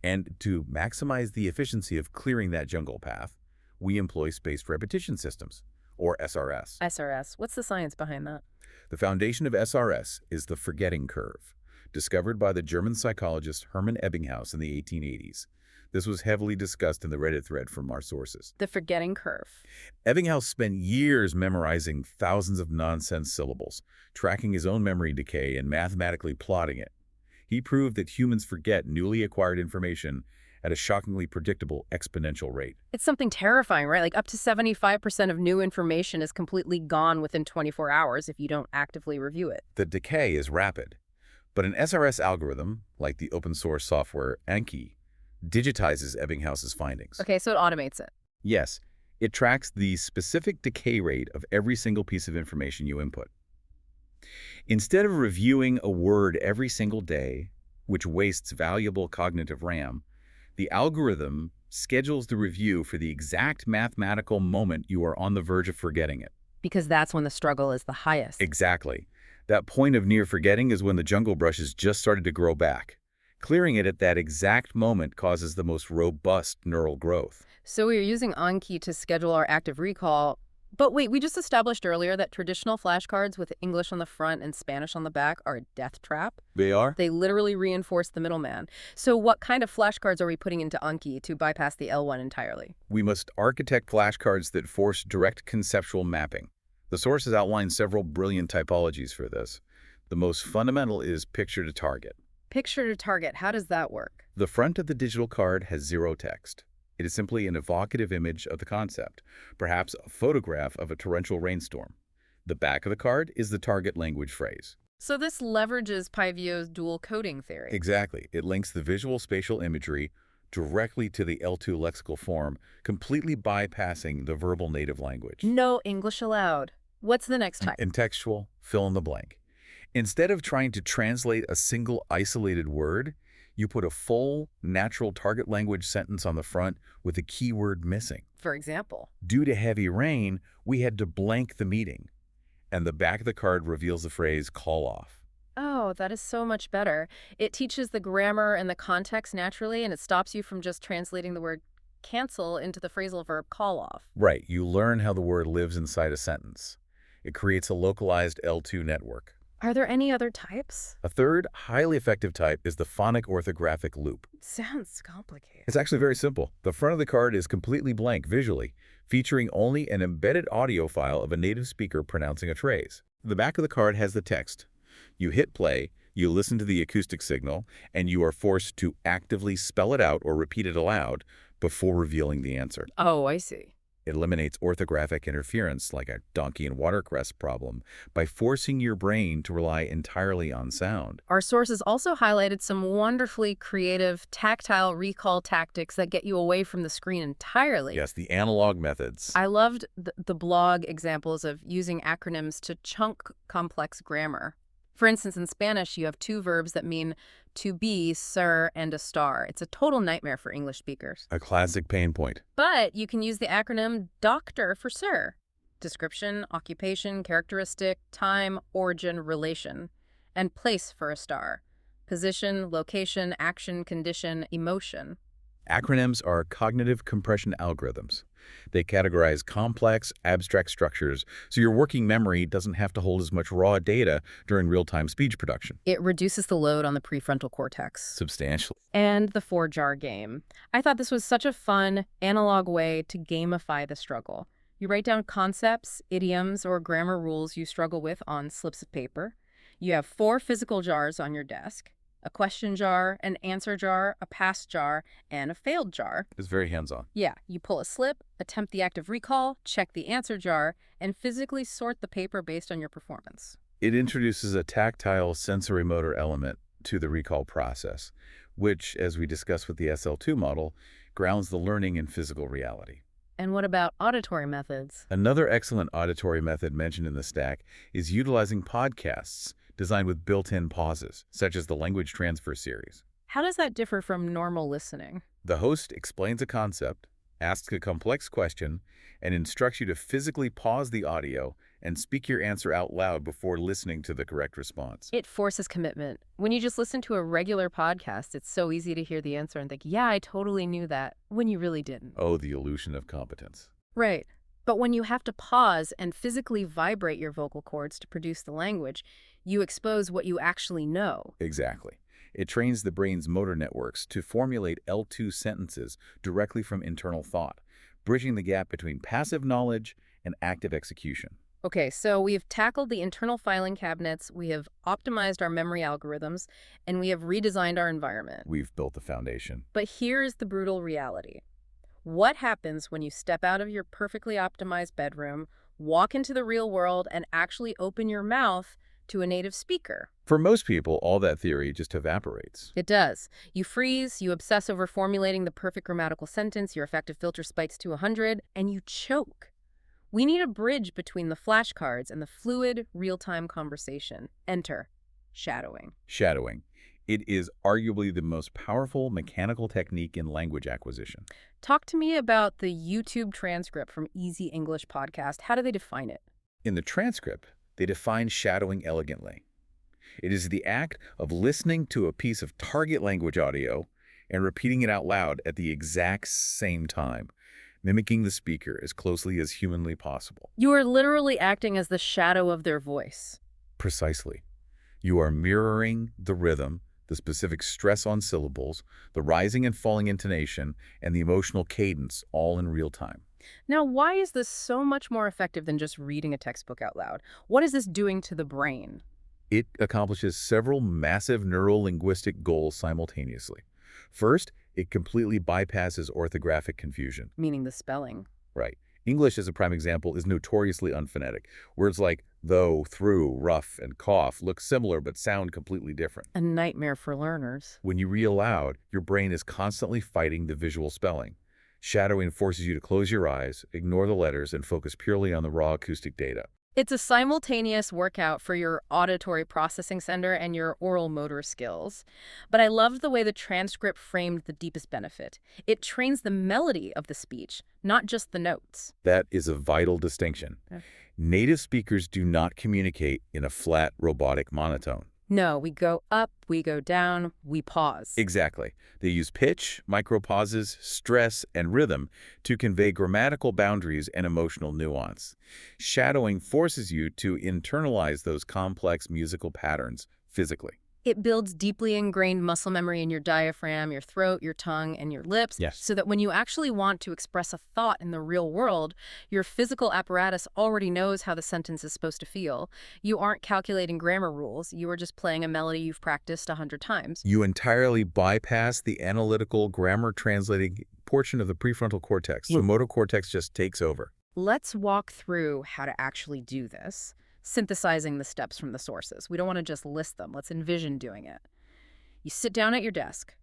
And to maximize the efficiency of clearing that jungle path, we employ spaced repetition systems, or SRS. SRS. What's the science behind that? The foundation of SRS is the forgetting curve, discovered by the German psychologist Hermann Ebbinghaus in the 1880s. This was heavily discussed in the Reddit thread from our sources. The forgetting curve. Ebbinghaus spent years memorizing thousands of nonsense syllables, tracking his own memory decay and mathematically plotting it. He proved that humans forget newly acquired information at a shockingly predictable exponential rate. It's something terrifying, right? Like up to 75% of new information is completely gone within 24 hours if you don't actively review it. The decay is rapid, but an SRS algorithm, like the open source software Anki, digitizes Ebbinghaus's findings. Okay, so it automates it. Yes, it tracks the specific decay rate of every single piece of information you input. Instead of reviewing a word every single day, which wastes valuable cognitive RAM, the algorithm schedules the review for the exact mathematical moment you are on the verge of forgetting it. Because that's when the struggle is the highest. Exactly. That point of near forgetting is when the jungle brush has just started to grow back. Clearing it at that exact moment causes the most robust neural growth. So we're using Anki to schedule our active recall. But wait, we just established earlier that traditional flashcards with English on the front and Spanish on the back are a death trap. They are? They literally reinforce the middleman. So what kind of flashcards are we putting into Anki to bypass the L1 entirely? We must architect flashcards that force direct conceptual mapping. The sources outline several brilliant typologies for this. The most fundamental is picture to target. Picture to target, how does that work? The front of the digital card has zero text. It is simply an evocative image of the concept, perhaps a photograph of a torrential rainstorm. The back of the card is the target language phrase. So this leverages Pavio's dual coding theory. Exactly. It links the visual spatial imagery directly to the L2 lexical form, completely bypassing the verbal native language. No English allowed. What's the next type? In textual, fill in the blank. Instead of trying to translate a single isolated word, you put a full, natural target language sentence on the front with a keyword missing. For example? Due to heavy rain, we had to blank the meeting. And the back of the card reveals the phrase call off. Oh, that is so much better. It teaches the grammar and the context naturally, and it stops you from just translating the word cancel into the phrasal verb call off. Right, you learn how the word lives inside a sentence. It creates a localized L2 network. Are there any other types? A third, highly effective type is the phonic orthographic loop. Sounds complicated. It's actually very simple. The front of the card is completely blank visually, featuring only an embedded audio file of a native speaker pronouncing a phrase. The back of the card has the text, You hit play, you listen to the acoustic signal, and you are forced to actively spell it out or repeat it aloud before revealing the answer. Oh, I see. It eliminates orthographic interference like a donkey and watercress problem by forcing your brain to rely entirely on sound. Our sources also highlighted some wonderfully creative tactile recall tactics that get you away from the screen entirely. Yes, the analog methods. I loved the blog examples of using acronyms to chunk complex grammar. For instance, in Spanish, you have two verbs that mean to be, sir, and a star. It's a total nightmare for English speakers. A classic pain point. But you can use the acronym DOCTOR for sir. Description, occupation, characteristic, time, origin, relation. And place for a star. Position, location, action, condition, emotion. Acronyms are cognitive compression algorithms. They categorize complex, abstract structures so your working memory doesn't have to hold as much raw data during real-time speech production. It reduces the load on the prefrontal cortex. Substantially. And the four-jar game. I thought this was such a fun, analog way to gamify the struggle. You write down concepts, idioms, or grammar rules you struggle with on slips of paper. You have 4 physical jars on your desk. A question jar, an answer jar, a pass jar, and a failed jar. It's very hands-on. Yeah, you pull a slip, attempt the active recall, check the answer jar, and physically sort the paper based on your performance. It introduces a tactile sensory motor element to the recall process, which, as we discussed with the SL2 model, grounds the learning in physical reality. And what about auditory methods? Another excellent auditory method mentioned in the stack is utilizing podcasts designed with built-in pauses, such as the language transfer series. How does that differ from normal listening? The host explains a concept, asks a complex question, and instructs you to physically pause the audio and speak your answer out loud before listening to the correct response. It forces commitment. When you just listen to a regular podcast, it's so easy to hear the answer and think, yeah, I totally knew that, when you really didn't. Oh, the illusion of competence. Right. But when you have to pause and physically vibrate your vocal cords to produce the language, you expose what you actually know. Exactly. It trains the brain's motor networks to formulate L2 sentences directly from internal thought, bridging the gap between passive knowledge and active execution. Okay, so we've tackled the internal filing cabinets, we have optimized our memory algorithms, and we have redesigned our environment. We've built the foundation. But here's the brutal reality. What happens when you step out of your perfectly optimized bedroom, walk into the real world, and actually open your mouth to a native speaker? For most people, all that theory just evaporates. It does. You freeze, you obsess over formulating the perfect grammatical sentence, your effective filter spikes to 100, and you choke. We need a bridge between the flashcards and the fluid, real-time conversation. Enter shadowing. Shadowing. It is arguably the most powerful mechanical technique in language acquisition. Talk to me about the YouTube transcript from Easy English Podcast. How do they define it? In the transcript, they define shadowing elegantly. It is the act of listening to a piece of target language audio and repeating it out loud at the exact same time, mimicking the speaker as closely as humanly possible. You are literally acting as the shadow of their voice. Precisely. You are mirroring the rhythm, the specific stress on syllables, the rising and falling intonation, and the emotional cadence, all in real time. Now, why is this so much more effective than just reading a textbook out loud? What is this doing to the brain? It accomplishes several massive neuro-linguistic goals simultaneously. First, it completely bypasses orthographic confusion. Meaning the spelling. Right. English, as a prime example, is notoriously unphonetic. Words like though, through, rough, and cough look similar but sound completely different. A nightmare for learners. When you read aloud, your brain is constantly fighting the visual spelling. Shadowing forces you to close your eyes, ignore the letters, and focus purely on the raw acoustic data. It's a simultaneous workout for your auditory processing center and your oral motor skills. But I loved the way the transcript framed the deepest benefit. It trains the melody of the speech, not just the notes. That is a vital distinction. Yeah. Native speakers do not communicate in a flat, robotic monotone. No, we go up, we go down, we pause. Exactly. They use pitch, micropauses, stress, and rhythm to convey grammatical boundaries and emotional nuance. Shadowing forces you to internalize those complex musical patterns physically. It builds deeply ingrained muscle memory in your diaphragm, your throat, your tongue, and your lips, Yes. so that when you actually want to express a thought in the real world, your physical apparatus already knows how the sentence is supposed to feel. You aren't calculating grammar rules. You are just playing a melody you've practiced 100 times. You entirely bypass the analytical grammar translating portion of the prefrontal cortex. The motor cortex just takes over. Let's walk through how to actually do this, synthesizing the steps from the sources. We don't want to just list them. Let's envision doing it. You sit down at your desk.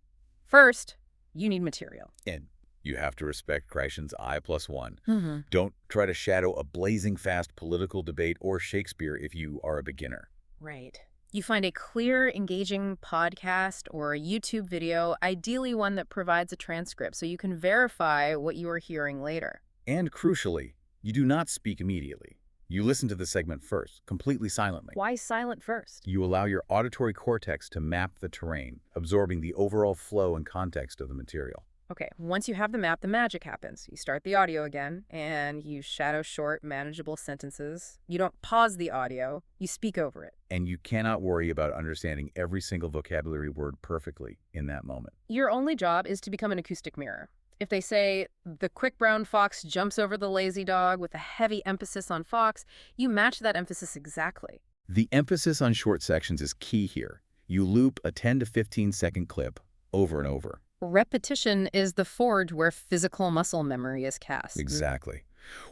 First, you need material. And you have to respect Kreishen's I+1. Mm-hmm. Don't try to shadow a blazing fast political debate or Shakespeare if you are a beginner. Right. You find a clear, engaging podcast or a YouTube video, ideally one that provides a transcript so you can verify what you are hearing later. And crucially, you do not speak immediately. You listen to the segment first, completely silently. Why silent first? You allow your auditory cortex to map the terrain, absorbing the overall flow and context of the material. Okay, once you have the map, the magic happens. You start the audio again, and you shadow short, manageable sentences. You don't pause the audio, you speak over it. And you cannot worry about understanding every single vocabulary word perfectly in that moment. Your only job is to become an acoustic mirror. If they say, the quick brown fox jumps over the lazy dog with a heavy emphasis on fox, you match that emphasis exactly. The emphasis on short sections is key here. You loop a 10 to 15 second clip over and over. Repetition is the forge where physical muscle memory is cast. Exactly.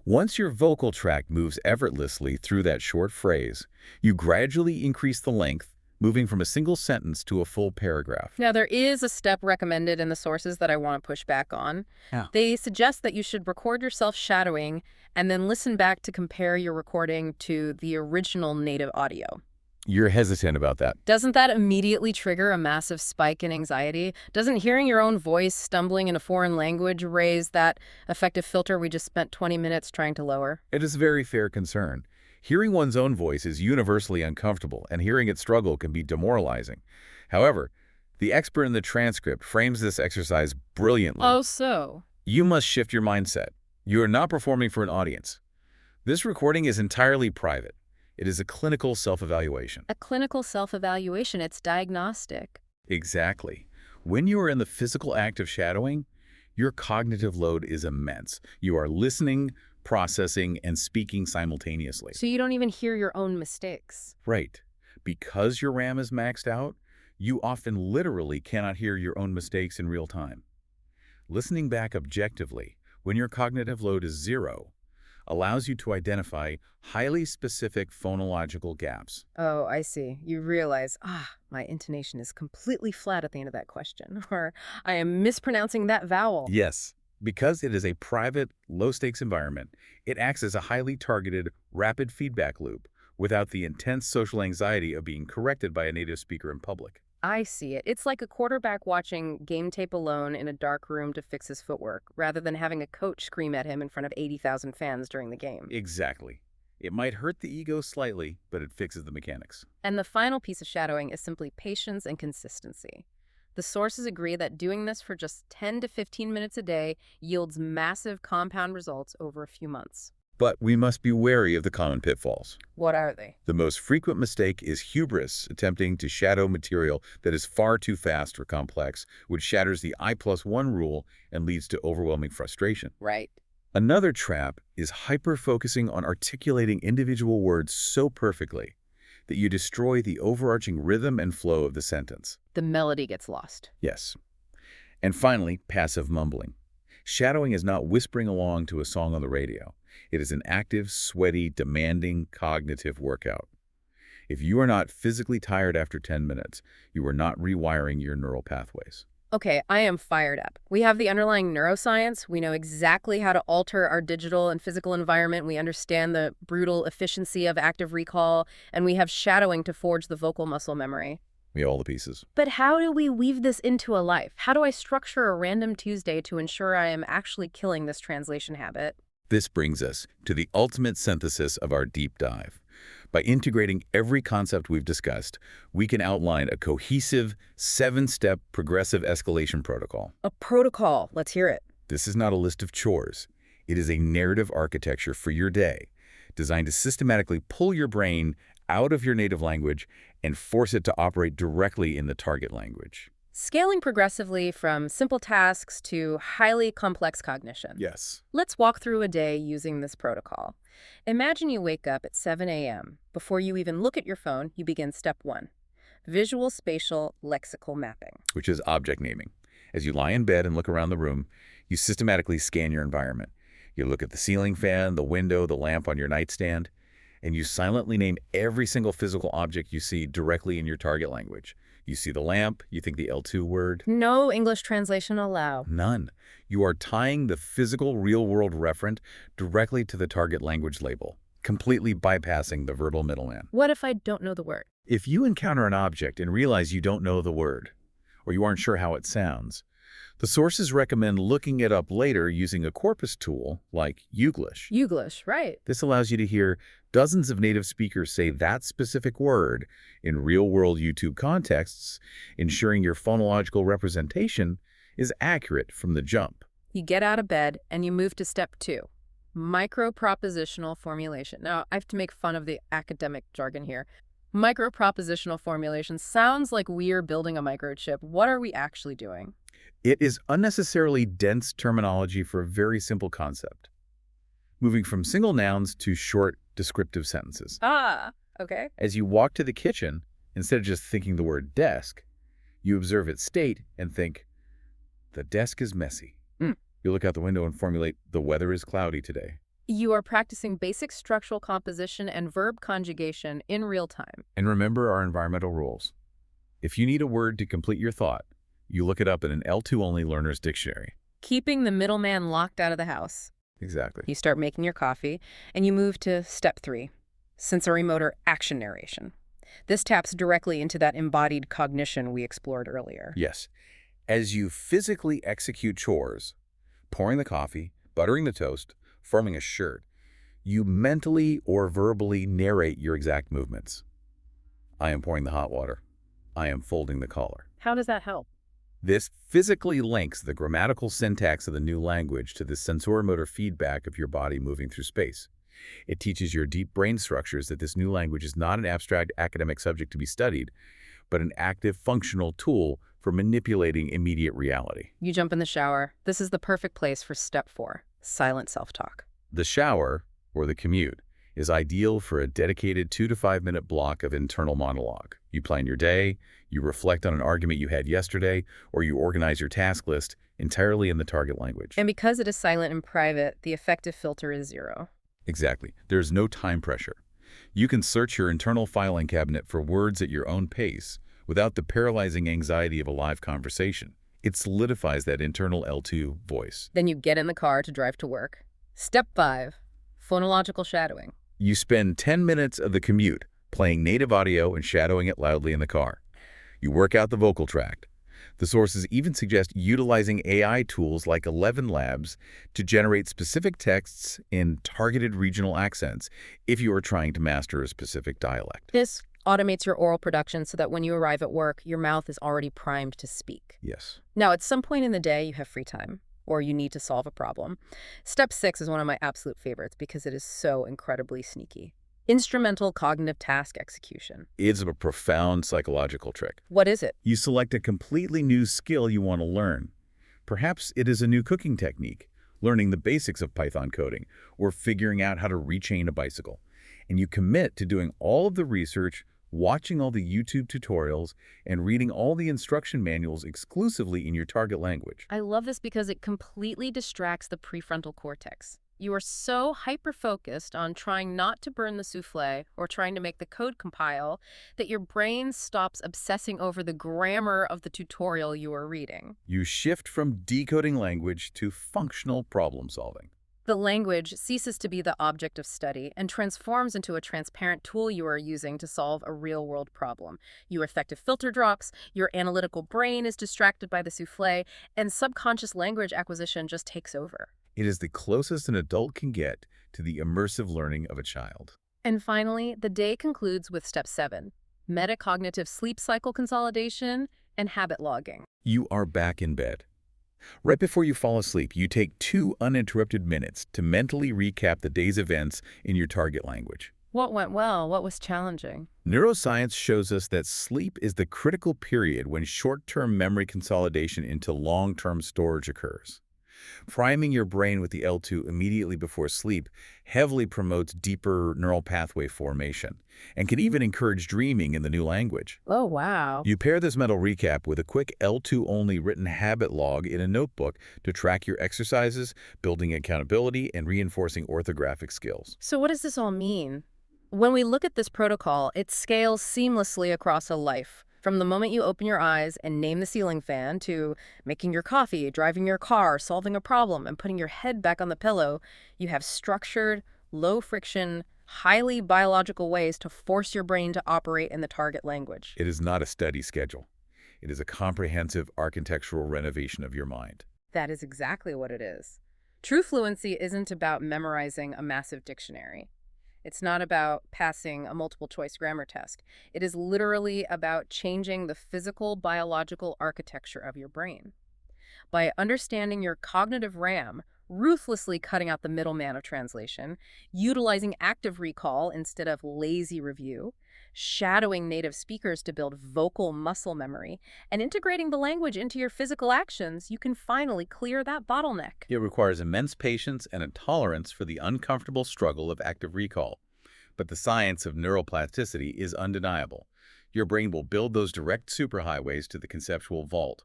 Once your vocal tract moves effortlessly through that short phrase, you gradually increase the length, moving from a single sentence to a full paragraph. Now, there is a step recommended in the sources that I want to push back on. Yeah. They suggest that you should record yourself shadowing and then listen back to compare your recording to the original native audio. You're hesitant about that. Doesn't that immediately trigger a massive spike in anxiety? Doesn't hearing your own voice stumbling in a foreign language raise that effective filter we just spent 20 minutes trying to lower? It is a very fair concern. Hearing one's own voice is universally uncomfortable, and hearing it struggle can be demoralizing. However, the expert in the transcript frames this exercise brilliantly. Oh, so? You must shift your mindset. You are not performing for an audience. This recording is entirely private. It is a clinical self-evaluation. A clinical self-evaluation, it's diagnostic. Exactly. When you are in the physical act of shadowing, your cognitive load is immense. You are listening, processing, and speaking simultaneously. So you don't even hear your own mistakes. Right. Because your RAM is maxed out, you often literally cannot hear your own mistakes in real time. Listening back objectively, when your cognitive load is zero, allows you to identify highly specific phonological gaps. Oh, I see. You realize, my intonation is completely flat at the end of that question, or I am mispronouncing that vowel. Yes. Because it is a private, low-stakes environment, it acts as a highly targeted, rapid feedback loop without the intense social anxiety of being corrected by a native speaker in public. I see it. It's like a quarterback watching game tape alone in a dark room to fix his footwork, rather than having a coach scream at him in front of 80,000 fans during the game. Exactly. It might hurt the ego slightly, but it fixes the mechanics. And the final piece of shadowing is simply patience and consistency. The sources agree that doing this for just 10 to 15 minutes a day yields massive compound results over a few months. But we must be wary of the common pitfalls. What are they? The most frequent mistake is hubris, attempting to shadow material that is far too fast or complex, which shatters the I+1 rule and leads to overwhelming frustration. Right. Another trap is hyper-focusing on articulating individual words so perfectly that you destroy the overarching rhythm and flow of the sentence. The melody gets lost. Yes. And finally, passive mumbling. Shadowing is not whispering along to a song on the radio. It is an active, sweaty, demanding cognitive workout. If you are not physically tired after 10 minutes, you are not rewiring your neural pathways. Okay, I am fired up. We have the underlying neuroscience. We know exactly how to alter our digital and physical environment. We understand the brutal efficiency of active recall, and we have shadowing to forge the vocal muscle memory. We have all the pieces. But how do we weave this into a life? How do I structure a random Tuesday to ensure I am actually killing this translation habit? This brings us to the ultimate synthesis of our deep dive. By integrating every concept we've discussed, we can outline a cohesive, 7-step progressive escalation protocol. A protocol. Let's hear it. This is not a list of chores. It is a narrative architecture for your day, designed to systematically pull your brain out of your native language and force it to operate directly in the target language. Scaling progressively from simple tasks to highly complex cognition. Yes. Let's walk through a day using this protocol. Imagine you wake up at 7 a.m. Before you even look at your phone, you begin step 1, visual spatial lexical mapping. Which is object naming. As you lie in bed and look around the room, you systematically scan your environment. You look at the ceiling fan, the window, the lamp on your nightstand, and you silently name every single physical object you see directly in your target language. You see the lamp, you think the L2 word. No English translation allowed. None. You are tying the physical real-world referent directly to the target language label, completely bypassing the verbal middleman. What if I don't know the word? If you encounter an object and realize you don't know the word, or you aren't sure how it sounds, the sources recommend looking it up later using a corpus tool like Youglish. Youglish, right. This allows you to hear dozens of native speakers say that specific word in real-world YouTube contexts, ensuring your phonological representation is accurate from the jump. You get out of bed and you move to step 2, micro-propositional formulation. Now, I have to make fun of the academic jargon here. Micro-propositional formulation sounds like we're building a microchip. What are we actually doing? It is unnecessarily dense terminology for a very simple concept, moving from single nouns to short, descriptive sentences. Ah, okay. As you walk to the kitchen, instead of just thinking the word desk, you observe its state and think, the desk is messy. Mm. You look out the window and formulate, the weather is cloudy today. You are practicing basic structural composition and verb conjugation in real time. And remember our environmental rules. If you need a word to complete your thought, you look it up in an L2-only learner's dictionary. Keeping the middleman locked out of the house. Exactly. You start making your coffee, and you move to step 3, sensory motor action narration. This taps directly into that embodied cognition we explored earlier. Yes. As you physically execute chores, pouring the coffee, buttering the toast, forming a shirt, you mentally or verbally narrate your exact movements. I am pouring the hot water. I am folding the collar. How does that help? This physically links the grammatical syntax of the new language to the sensorimotor feedback of your body moving through space. It teaches your deep brain structures that this new language is not an abstract academic subject to be studied, but an active functional tool for manipulating immediate reality. You jump in the shower. This is the perfect place for step 4, silent self-talk. The shower, or the commute, is ideal for a dedicated 2 to 5 minute block of internal monologue. You plan your day, you reflect on an argument you had yesterday, or you organize your task list entirely in the target language. And because it is silent and private, the effective filter is 0. Exactly. There's no time pressure. You can search your internal filing cabinet for words at your own pace without the paralyzing anxiety of a live conversation. It solidifies that internal L2 voice. Then you get in the car to drive to work. Step 5, phonological shadowing. You spend 10 minutes of the commute playing native audio and shadowing it loudly in the car. You work out the vocal tract. The sources even suggest utilizing AI tools like 11 Labs to generate specific texts in targeted regional accents if you are trying to master a specific dialect. This automates your oral production so that when you arrive at work, your mouth is already primed to speak. Yes. Now, at some point in the day, you have free time, or you need to solve a problem. Step 6 is one of my absolute favorites because it is so incredibly sneaky. Instrumental cognitive task execution. It's a profound psychological trick. What is it? You select a completely new skill you want to learn. Perhaps it is a new cooking technique, learning the basics of Python coding, or figuring out how to rechain a bicycle. And you commit to doing all of the research, watching all the YouTube tutorials, and reading all the instruction manuals exclusively in your target language. I love this because it completely distracts the prefrontal cortex. You are so hyper-focused on trying not to burn the souffle or trying to make the code compile that your brain stops obsessing over the grammar of the tutorial you are reading. You shift from decoding language to functional problem solving. The language ceases to be the object of study and transforms into a transparent tool you are using to solve a real-world problem. Your effective filter drops, your analytical brain is distracted by the souffle, and subconscious language acquisition just takes over. It is the closest an adult can get to the immersive learning of a child. And finally, the day concludes with step 7, metacognitive sleep cycle consolidation and habit logging. You are back in bed. Right before you fall asleep, you take 2 uninterrupted minutes to mentally recap the day's events in your target language. What went well? What was challenging? Neuroscience shows us that sleep is the critical period when short-term memory consolidation into long-term storage occurs. Priming your brain with the L2 immediately before sleep heavily promotes deeper neural pathway formation and can even encourage dreaming in the new language. Oh, wow. You pair this mental recap with a quick L2-only written habit log in a notebook to track your exercises, building accountability, and reinforcing orthographic skills. So what does this all mean? When we look at this protocol, it scales seamlessly across a life. From the moment you open your eyes and name the ceiling fan to making your coffee, driving your car, solving a problem, and putting your head back on the pillow, you have structured, low-friction, highly biological ways to force your brain to operate in the target language. It is not a steady schedule. It is a comprehensive architectural renovation of your mind. That is exactly what it is. True fluency isn't about memorizing a massive dictionary. It's not about passing a multiple-choice grammar test. It is literally about changing the physical, biological architecture of your brain. By understanding your cognitive RAM, ruthlessly cutting out the middleman of translation, utilizing active recall instead of lazy review, shadowing native speakers to build vocal muscle memory, and integrating the language into your physical actions, you can finally clear that bottleneck. It requires immense patience and a tolerance for the uncomfortable struggle of active recall. But the science of neuroplasticity is undeniable. Your brain will build those direct superhighways to the conceptual vault,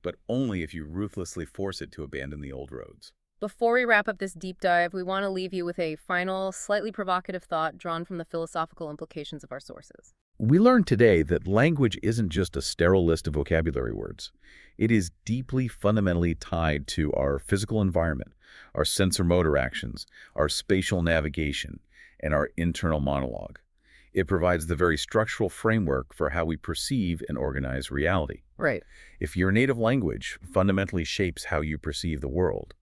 but only if you ruthlessly force it to abandon the old roads. Before we wrap up this deep dive, we want to leave you with a final, slightly provocative thought drawn from the philosophical implications of our sources. We learned today that language isn't just a sterile list of vocabulary words. It is deeply, fundamentally tied to our physical environment, our sensor-motor actions, our spatial navigation, and our internal monologue. It provides the very structural framework for how we perceive and organize reality. Right. If your native language fundamentally shapes how you perceive the world,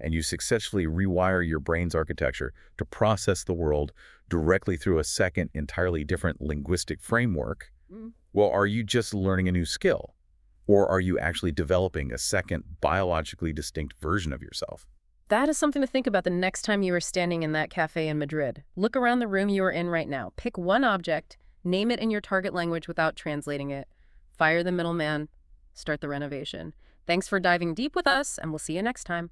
and you successfully rewire your brain's architecture to process the world directly through a second, entirely different linguistic framework, well, are you just learning a new skill? Or are you actually developing a second, biologically distinct version of yourself? That is something to think about the next time you are standing in that cafe in Madrid. Look around the room you are in right now. Pick one object, name it in your target language without translating it. Fire the middleman, start the renovation. Thanks for diving deep with us, and we'll see you next time.